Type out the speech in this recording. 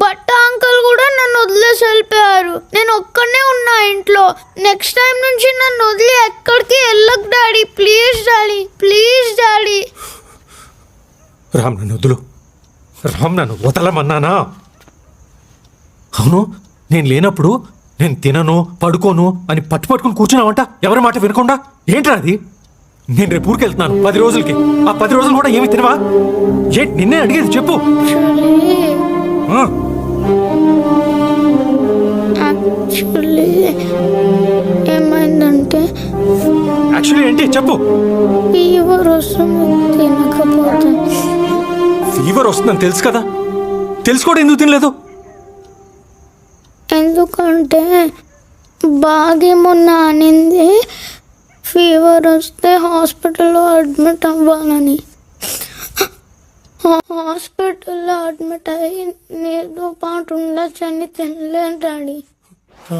బట్ట అంకుల్ కూడా నన్ను వదిలేసి వెళ్ళిపోయారు. నేను ఒక్కనే ఉన్నా ఇంట్లో. నెక్స్ట్ టైం నుంచి నన్ను వదిలి ఎక్కడికి వెళ్ళకు daddy. Please daddy, please daddy. Ram నన్ను వదులు. రామ్ నన్ను వదలమన్నానా? అవును, నేను లేనప్పుడు నేను తినను పడుకోను అని పట్టుకుని కూర్చున్నావంట ఎవరి మాట వినకుండా. ఏంట్రా అది? నేను రేపు ఊరికి వెళ్తున్నాను 10 రోజులకి. ఆ 10 రోజులు కూడా ఏమి తినవా? ఏంటి నిన్నే అడిగేది, చెప్పు. యాక్చువల్లీ ఏమైందంటే యాక్చువల్లీ ఏంటి చెప్పు. ఫీవర్ వస్తుంది, తినకపోతే. ఫీవర్ వస్తుందని తెలుసు కదా, తెలుసుకోవడం ఎందుకు తినలేదు? ఎందుకంటే బాగేమన్నా అనింది ఫీవర్ వస్తే హాస్పిటల్లో అడ్మిట్ అవ్వాలని. హాస్పిటల్లో అడ్మిట్ అయ్యి నీతో పాటు ఉండొచ్చని తినలేను డాడీ. ఆ